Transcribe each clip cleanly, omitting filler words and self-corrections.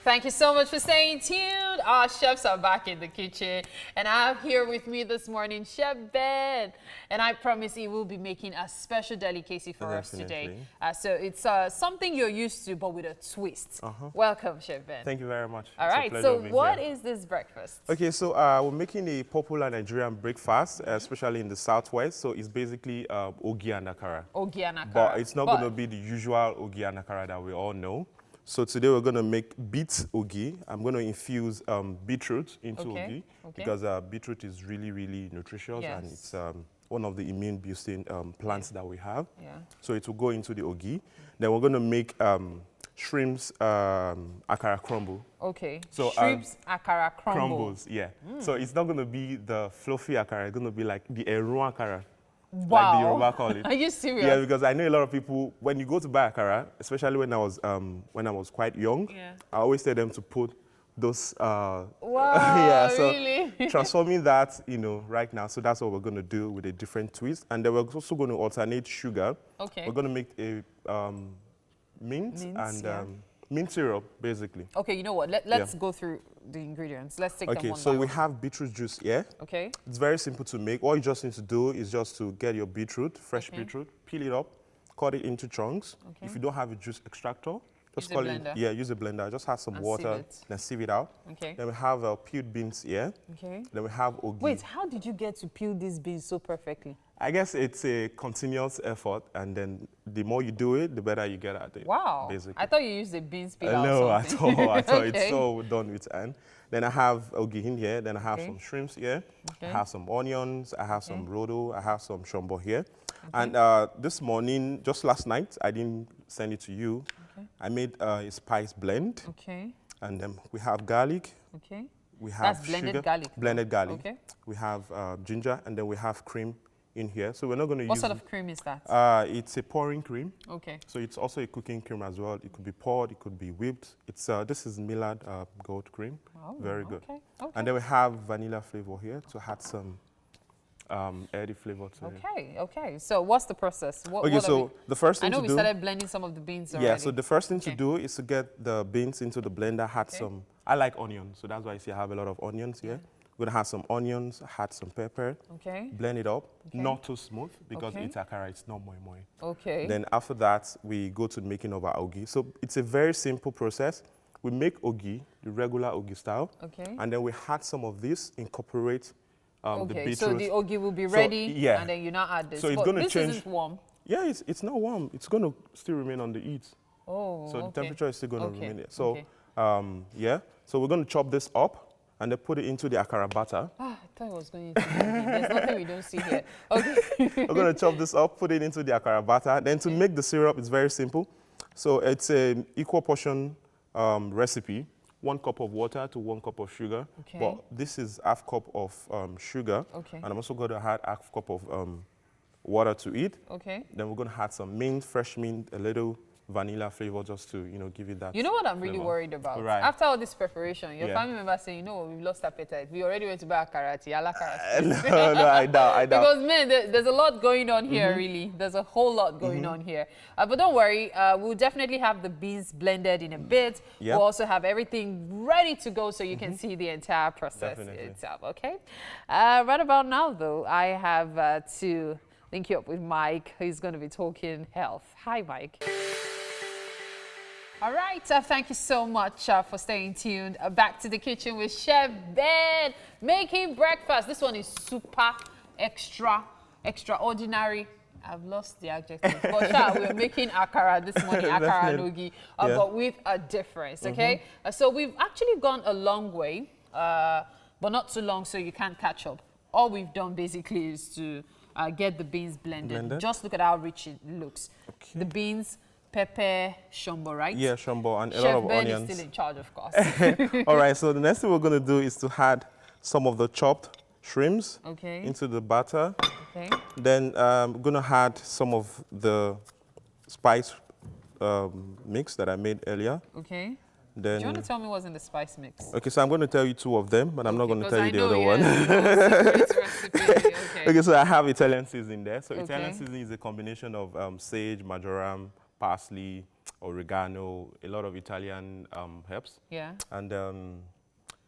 Thank you so much for staying tuned. Our chefs are back in the kitchen, and I have here with me this morning Chef Ben, and I promise he will be making a special delicacy for us today. So it's something you're used to, but with a twist. Welcome, Chef Ben. Thank you very much. All right, so what is this breakfast? Okay, so we're making a popular Nigerian breakfast, especially in the southwest. So it's basically ogi and akara. Ogi and akara. But it's not going to be the usual ogi and akara that we all know. So today we're going to make beet ogi. I'm going to infuse beetroot into ogi because beetroot is really, really nutritious and it's one of the immune-boosting plants that we have. So it will go into the ogi. Then we're going to make shrimps akara crumble. So shrimps akara crumbles. So it's not going to be the fluffy akara. It's going to be like the eru akara. Wow. Like the Yoruba call it. Are you serious? Yeah, because I know a lot of people, when you go to buy akara, especially when I was quite young, I always tell them to put those. Wow, so really? transforming that, right now. So that's what we're going to do with a different twist. And then we're also going to alternate sugar. We're going to make a mint and mint syrup, basically. Okay, you know what? Let's go through the ingredients. Let's take them one by one. So we have beetroot juice here. It's very simple to make. All you just need to do is just to get your beetroot, fresh beetroot, peel it up, cut it into chunks. If you don't have a juice extractor, just call it. Use a blender. Just add some water, then sieve it out. Then we have peeled beans here. Then we have ogi. Wait, how did you get to peel these beans so perfectly? I guess it's a continuous effort, and then the more you do it, the better you get at it. Wow. Basically. I thought you used a beans peeler No, or something. at all. I thought it's so done with hand. Then I have ogi in here. Then I have some shrimps here. I have some onions. I have some rodo. I have some shombo here. And this morning, just last night, I didn't send it to you. I made a spice blend. And then we have garlic. We have That's blended sugar, garlic. Blended garlic. We have ginger, and then we have cream in here. So we're not going to use... What sort of cream is that? It's a pouring cream. So it's also a cooking cream as well. It could be poured, it could be whipped. It's this is Millard gold cream. Very good. And then we have vanilla flavor here to add some earthy flavor to it. Okay. So what's the process? The first thing to do... I know we started blending some of the beans already. Yeah, so the first thing to do is to get the beans into the blender, add some... I like onions, so that's why you see I have a lot of onions here. We're going to add some onions, add some pepper, blend it up, not too smooth because it's akara, it's not moi moi. Then after that, we go to the making of our ogi. So it's a very simple process. We make ogi, the regular ogi style, and then we add some of this, incorporate the beetroot. So the ogi will be ready, and then you now add this. So it's going to change. This isn't warm. Yeah, it's not warm. It's going to still remain on the heat. So the temperature is still going to remain there. So, so we're going to chop this up and then put it into the akara batter. I thought it was going to be. There's nothing we don't see here. We're going to chop this up, put it into the akara batter. Then to make the syrup, it's very simple. So it's an equal portion recipe. 1 cup of water to 1 cup of sugar. But this is half cup of sugar. And I'm also going to add half cup of water to it. Then we're going to add some mint, fresh mint, a little vanilla flavor just to, give it that. You know what I'm really worried about? After all this preparation, your family members say, we've lost appetite. We already went to buy akara. No, I doubt. Because, man, there's a lot going on here, really. There's a whole lot going on here. But don't worry, we'll definitely have the beans blended in a bit. We'll also have everything ready to go so you can see the entire process itself, right about now, though, I have to link you up with Mike, who's going to be talking health. Hi, Mike. All right, thank you so much for staying tuned. Back to the kitchen with Chef Ben, making breakfast. This one is super extraordinary. I've lost the adjective. But we're making akara this morning, akara nogi, but with a difference, so we've actually gone a long way, but not too long so you can't catch up. All we've done basically is to get the beans blended. Just look at how rich it looks. The beans, pepper, shombo, right? Yeah, shombo, and a lot of onions. Chef Ben is still in charge, of course. All right, so the next thing we're going to do is to add some of the chopped shrimps into the batter. Then we're going to add some of the spice mix that I made earlier. Then, do you want to tell me what's in the spice mix? Okay, so I'm going to tell you 2 of them, but I'm not going to tell you the other one. Okay, so I have Italian seasoning there. So Italian seasoning is a combination of sage, marjoram, parsley, oregano, a lot of Italian herbs. Yeah. And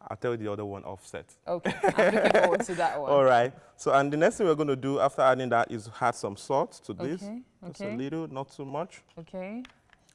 I'll tell you the other one offset. Okay, I'm looking forward to that one. All right. So, and the next thing we're going to do after adding that is add some salt to this. Just a little, not too much. Okay.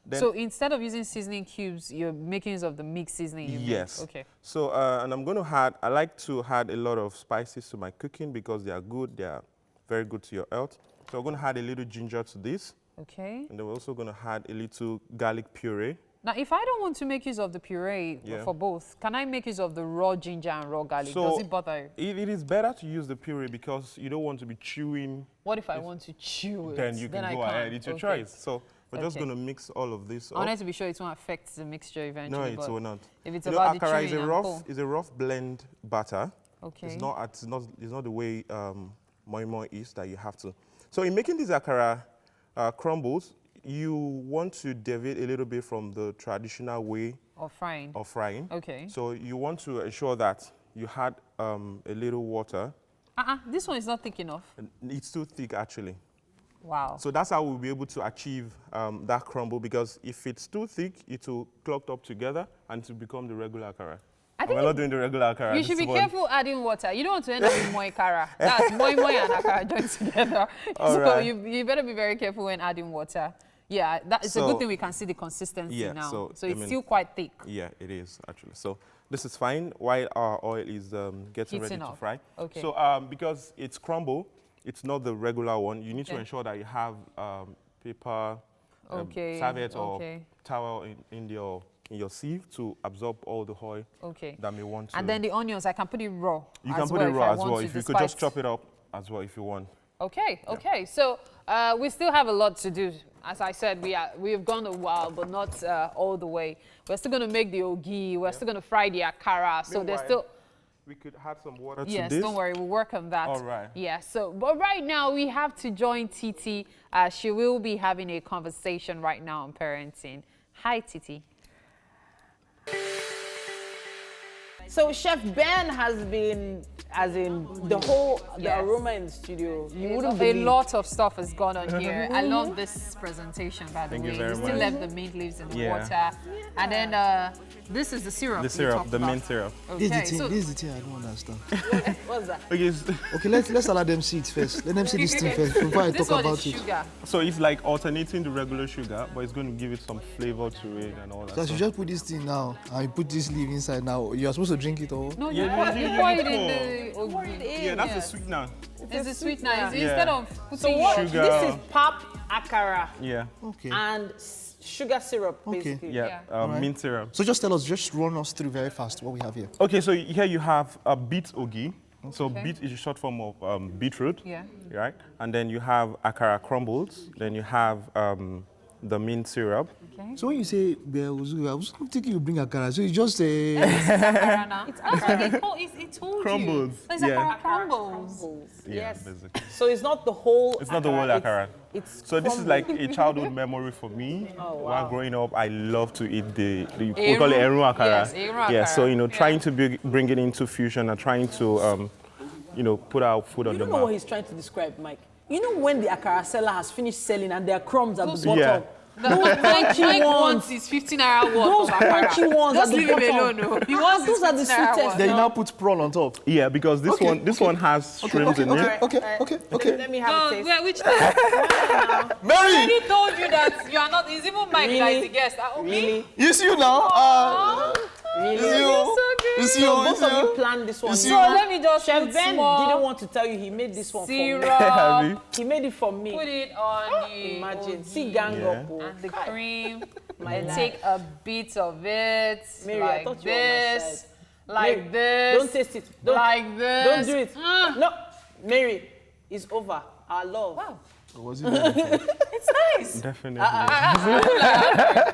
Then so instead of using seasoning cubes, you're making use of the mixed seasoning you yes. make. Okay. So, and I'm going to add, I like to add a lot of spices to my cooking because they are good. They are very good to your health. So we're going to add a little ginger to this. Okay. And then we're also going to add a little garlic puree. Now, if I don't want to make use of the puree for both, can I make use of the raw ginger and raw garlic? So does it bother you? It is better to use the puree because you don't want to be chewing. What if I want to chew it? Then you can go ahead. It's your choice. So we're just going to mix all of this up. I wanted to be sure it won't affect the mixture eventually. No, it will not. If it's about the Akara chewing is a rough blend batter. Okay. It's not the way moi moi is that you have to. So in making these Akara crumbles, you want to deviate a little bit from the traditional way of frying. Okay. So you want to ensure that you had a little water. This one is not thick enough. It's too thick, actually. Wow. So that's how we'll be able to achieve that crumble, because if it's too thick, it will clog up together and it will become the regular Akara. We're not doing the regular Akara. You should be careful adding water. You don't want to end up with moi Akara. That's moi and Akara joined together. So you better be very careful when adding water. Yeah, it's a good thing we can see the consistency now. So it's still quite thick. Yeah, it is, actually. So this is fine while our oil is getting ready to fry. Okay. So because it's crumble, it's not the regular one. You need to ensure that you have paper, serviette or towel in your sieve to absorb all the oil that may want to. And then the onions, I can put it raw. You can put it raw as well. If you could just chop it up as well if you want. Okay. So we still have a lot to do. As I said, we've gone a while, but not all the way. We're still going to make the ogi. We're still going to fry the akara. So there's still... We could add some water to this. Yes, don't worry. We'll work on that. All right. Yeah, but right now we have to join Titi. She will be having a conversation right now on parenting. Hi, Titi. So Chef Ben has been, as in the aroma in the studio. You wouldn't believe. A lot of stuff has gone on here. I love this presentation, by the way. Thank you very much. Still left the mint leaves in the water. And then this is the syrup. The syrup, the mint syrup. Okay, this is the thing I don't understand. What's that? Okay, let's allow them see it first. Let them see this thing first before I talk about it. Sugar. So it's like alternating the regular sugar, but it's going to give it some flavor to it and all that. So you just put this thing now, and you put this leaf inside now. You're supposed to drink it all. No, you pour it in the ogi. Yeah, that's a sweetener. It's a sweetener. Instead of putting sugar. This is pap akara. Yeah. Okay. And sugar syrup, basically. Yeah, mint syrup. So just run us through very fast what we have here. Okay, so here you have a beet ogi. Okay. So beet is a short form of beetroot. Yeah. Right? And then you have akara crumbles. Then you have the mint syrup. Okay. So when you say I was thinking you bring akara, so you just say it's akara now. That's what they call it. It told crumbles. You. So it's akara crumbles. Yes. Basically. So it's not the whole. It's not the whole akara. So this is like a childhood memory for me. Oh, wow. While growing up, I love to eat we call it eru akara. Yes, eru akara. Yeah, so trying to bring it into fusion and trying to put our food on the map. You know what he's trying to describe, Mike? You know when the akara seller has finished selling and there are crumbs at the bottom? Yeah. Those crunchy ones. Is 15 naira worth. Those crunchy ones Just at the leave him bottom. alone. He wants Those are the sweetest. then you now put prawn on top. Yeah, because this one has shrimps in it. Okay. Let me have a taste. Where, which time? Mary! I already told you that you are not. It's even Mike that is the guest. Really? It's you now. Really? It's you. so good. It's you. So both of you planned this one. So let me just Chef put Ben small didn't want to tell you he made this one syrup. for me. He made it for me. Put it on the Imagine. ogi See gang up. Oh. and the cream. My life. Take a bit of it Mary, I like thought you were on my this, side. like Mary, this. Don't taste it. Don't, like this. Don't do it. No, Mary, it's over. Our love. Wow. Was it very It's nice. Definitely.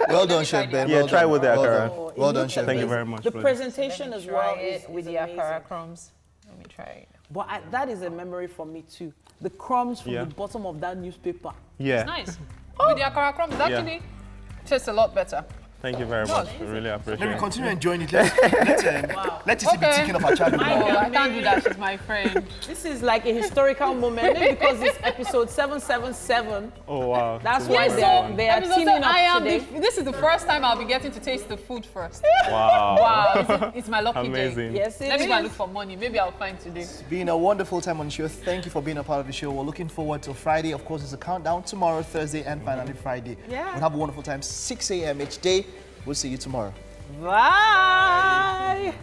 well done, Chef Ben. Yeah, Well try done. with the akara. Oh, it Well done, looks Chef. Thank you amazing. very much. The Flo. presentation as well Try it is with the amazing. akara crumbs. Let me try it. But that is a memory for me too. The crumbs from Yeah. the bottom of that newspaper. Yeah. It's nice. With the akara crumbs, it actually tastes a lot better. Thank you very much. We really appreciate it. Maybe continue enjoying it. Let it be thinking of our childhood. I can't do that. She's my friend. This is like a historical moment because it's episode 777. Oh, wow. That's why they are teaming up today. This is the first time I'll be getting to taste the food first. Wow. Wow. It's my lucky Amazing. day. Yes, Let me go and look for money. Maybe I'll find today. It's been a wonderful time on the show. Thank you for being a part of the show. We're looking forward to Friday. Of course, it's a countdown. Tomorrow, Thursday, and finally Friday. Yeah. We'll have a wonderful time. 6 a.m. each day. We'll see you tomorrow. Bye.